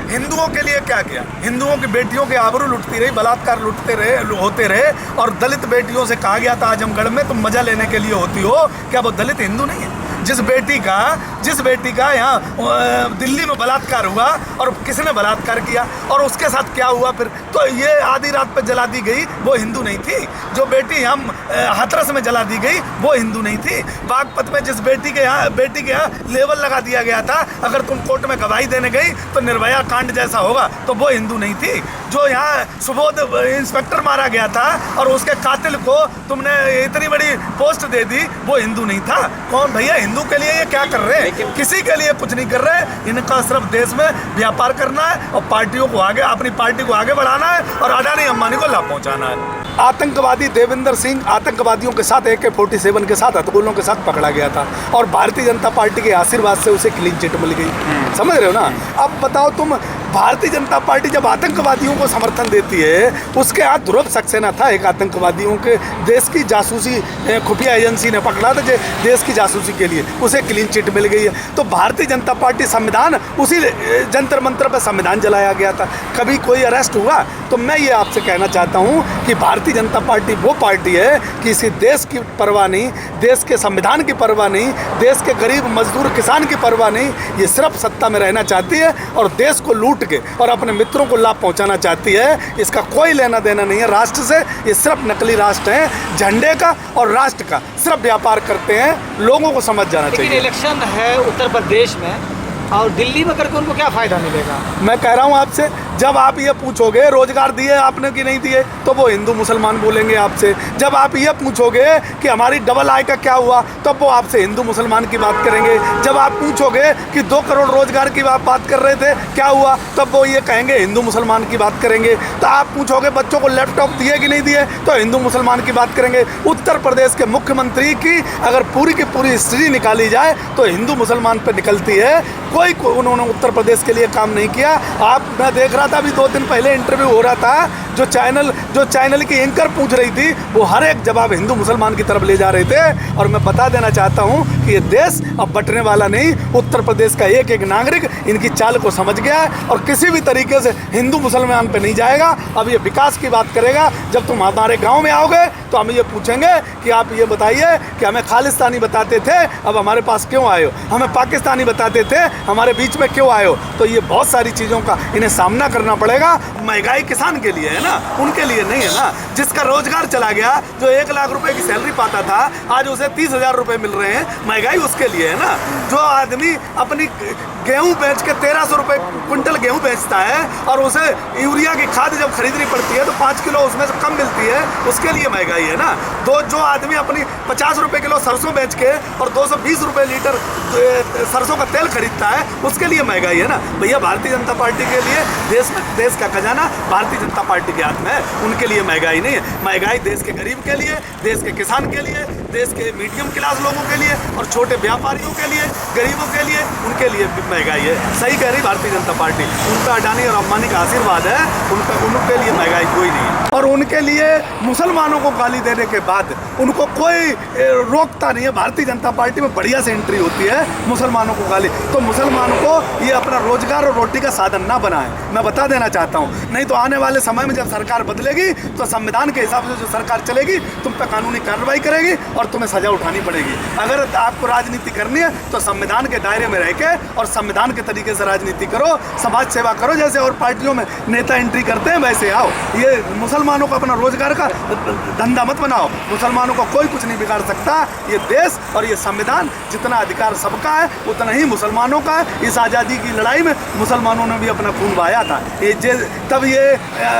हिंदुओं के लिए क्या किया? हिंदुओं की बेटियों के आबरू लुटती रही, बलात्कार लुटते रहे होते रहे। और दलित बेटियों से कहा गया था आजमगढ़ में तुम मजा लेने के लिए होती हो, क्या वो दलित हिंदू नहीं है? जिस बेटी का यहाँ दिल्ली में बलात्कार हुआ, और किसने बलात्कार किया और उसके साथ क्या हुआ फिर, तो ये आधी रात पे जला दी गई, वो हिंदू नहीं थी। जो बेटी यहाँ हाथरस में जला दी गई, वो हिंदू नहीं थी। बागपत में जिस बेटी के यहाँ लेबल लगा दिया गया था, अगर तुम कोर्ट में गवाही देने गई तो निर्भया कांड जैसा होगा, तो वो हिंदू नहीं थी। जो यहाँ सुबोध इंस्पेक्टर मारा गया था और उसके कातिल को तुमने इतनी बड़ी पोस्ट दे दी, वो हिंदू नहीं था। कौन भैया हिंदू के लिए ये क्या कर रहे हैं? किसी के लिए कुछ नहीं कर रहे। इनका सिर्फ देश में व्यापार करना है और पार्टियों को आगे, अपनी पार्टी को आगे बढ़ाना है और अडानी अंबानी को लाभ पहुंचाना है। आतंकवादी देवेंद्र सिंह आतंकवादियों के साथ AK-47 के साथ हथगोलों के साथ पकड़ा गया था और भारतीय जनता पार्टी के आशीर्वाद से उसे क्लीन चिट मिल गई। समझ रहे हो ना? अब बताओ तुम, भारतीय जनता पार्टी जब आतंकवादियों को समर्थन देती है, उसके हाथ ध्रुव सक्सेना था, एक आतंकवादियों के देश की जासूसी खुफिया एजेंसी ने पकड़ा था देश की जासूसी के लिए, उसे क्लीन चिट मिल गई है। तो भारतीय जनता पार्टी संविधान, उसी जंतर मंतर पर संविधान जलाया गया था, कभी कोई अरेस्ट हुआ? तो मैं ये आपसे कहना चाहता हूँ कि भारतीय जनता पार्टी वो पार्टी है कि इसी देश की परवाह नहीं, देश के संविधान की परवाह नहीं, देश के गरीब मजदूर किसान की परवाह नहीं, ये सिर्फ सत्ता में रहना चाहती है और देश को लूट के और अपने मित्रों को लाभ पहुंचाना चाहती है। इसका कोई लेना देना नहीं है राष्ट्र से। ये सिर्फ नकली राष्ट्र है, झंडे का और राष्ट्र का सिर्फ व्यापार करते हैं। लोगों को समझ जाना चाहिए। लेकिन इलेक्शन है उत्तर प्रदेश में और दिल्ली में करके उनको क्या फ़ायदा मिलेगा? मैं कह रहा हूँ आपसे, जब आप ये पूछोगे रोजगार दिए आपने कि नहीं दिए, तो वो हिंदू मुसलमान बोलेंगे आपसे। जब आप ये पूछोगे कि हमारी डबल आय का क्या हुआ, तब वो आपसे हिंदू मुसलमान की बात करेंगे। जब आप पूछोगे कि 2 करोड़ रोजगार की बात कर रहे थे, क्या हुआ, तब वो ये कहेंगे हिंदू मुसलमान की बात करेंगे। तो आप पूछोगे बच्चों को लैपटॉप दिए कि नहीं दिए, तो हिंदू मुसलमान की बात करेंगे। उत्तर प्रदेश के मुख्यमंत्री की अगर पूरी की पूरी हिस्ट्री निकाली जाए तो हिंदू मुसलमान पर निकलती है। कोई उन्होंने उत्तर प्रदेश के लिए काम नहीं किया। मैं देख रहा था अभी 2 दिन पहले इंटरव्यू हो रहा था, जो चैनल की एंकर पूछ रही थी, वो हर एक जवाब हिंदू मुसलमान की तरफ ले जा रहे थे। और मैं बता देना चाहता हूं कि ये देश अब बंटने वाला नहीं। उत्तर प्रदेश का एक एक नागरिक इनकी चाल को समझ गया है और किसी भी तरीके से हिंदू मुसलमान पे नहीं जाएगा। अब ये विकास की बात करेगा। जब तुम हमारे गाँव में आओगे तो हम ये पूछेंगे कि आप ये बताइए कि हमें खालिस्तानी बताते थे, अब हमारे पास क्यों आए हो? हमें पाकिस्तानी बताते थे, हमारे बीच में क्यों आए हो? तो ये बहुत सारी चीज़ों का इन्हें सामना करना पड़ेगा। महंगाई किसान के लिए है ना, उनके लिए नहीं है ना। जिसका रोजगार चला गया, जो 1 लाख रुपए की सैलरी पाता था, आज उसे 30,000 रुपए मिल रहे हैं, महंगाई उसके लिए है ना। जो आदमी अपनी गेहूं बेच के 1300 रुपए क्विंटल गेहूं बेचता है और उसे यूरिया की खाद जब खरीदनी पड़ती है तो 5 किलो उसमें से कम मिलती है, उसके लिए महंगाई है ना। जो आदमी अपनी 50 रुपए किलो सरसों बेच के और 220 रुपए लीटर सरसों का तेल खरीदता है, उसके लिए महंगाई है ना। भैया भारतीय जनता पार्टी के लिए देश का खजाना भारतीय जनता पार्टी के हाथ में है, उनके लिए महंगाई नहीं है। महंगाई देश के गरीब के लिए, देश के किसान के लिए, देश के मीडियम क्लास लोगों के लिए और छोटे व्यापारियों के लिए, गरीबों के लिए, उनके लिए महंगाई है। सही कह रही भारतीय जनता पार्टी। उनका अडानी और अंबानी का आशीर्वाद है, उनके लिए महंगाई कोई नहीं है। और उनके लिए मुसलमानों को गाली देने के बाद उनको कोई रोकता नहीं है। भारतीय जनता पार्टी में बढ़िया से एंट्री होती है मुसलमानों को गाली, तो मुसलमानों को ये अपना रोजगार और रोटी का साधन ना बनाए, मैं बता देना चाहता हूँ। नहीं तो आने वाले समय में जब सरकार बदलेगी तो संविधान के हिसाब से जो सरकार चलेगी, तुम पे कानूनी कार्रवाई करेगी और तुम्हें सजा उठानी पड़ेगी। अगर आपको राजनीति करनी है तो संविधान के दायरे में रह के और संविधान के तरीके से राजनीति करो, समाज सेवा करो। जैसे और पार्टियों में नेता एंट्री करते हैं वैसे आओ। ये मुसलमानों को अपना रोजगार का धंधा मत बनाओ। मुसलमानों को कोई कुछ नहीं बिगाड़ सकता। ये देश और ये संविधान, जितना अधिकार सबका है उतना ही मुसलमानों का है। इस आज़ादी की लड़ाई में मुसलमानों ने भी अपना खून बहाया था। तब ये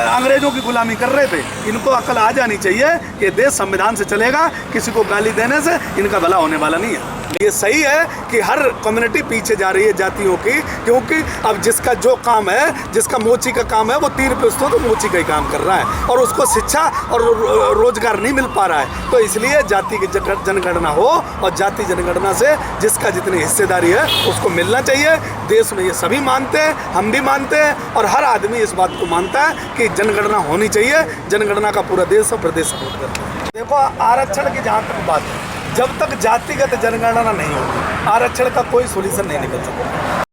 अंग्रेजों की गुलामी कर रहे थे। इनको अकल आ जानी चाहिए कि देश संविधान से चलेगा, किसी को गाली देने से इनका भला होने वाला नहीं है। ये सही है कि हर कम्युनिटी पीछे जा रही है जातियों की, क्योंकि अब जिसका जो काम है, जिसका मोची का काम है, वो 3 रुपये तो मोची का ही काम कर रहा है और उसको शिक्षा और रोजगार नहीं मिल पा रहा है। तो इसलिए जाति की जनगणना हो और जाति जनगणना से जिसका जितनी हिस्सेदारी है उसको मिलना चाहिए। देश में ये सभी मानते हैं, हम भी मानते हैं और हर आदमी इस बात को मानता है कि जनगणना होनी चाहिए। जनगणना का पूरा देश और प्रदेश सपोर्ट करता है। देखो, आरक्षण की जहाँ तक बात है, जब तक जातिगत जनगणना नहीं होगी, आरक्षण का कोई सोल्यूशन नहीं निकल सकता।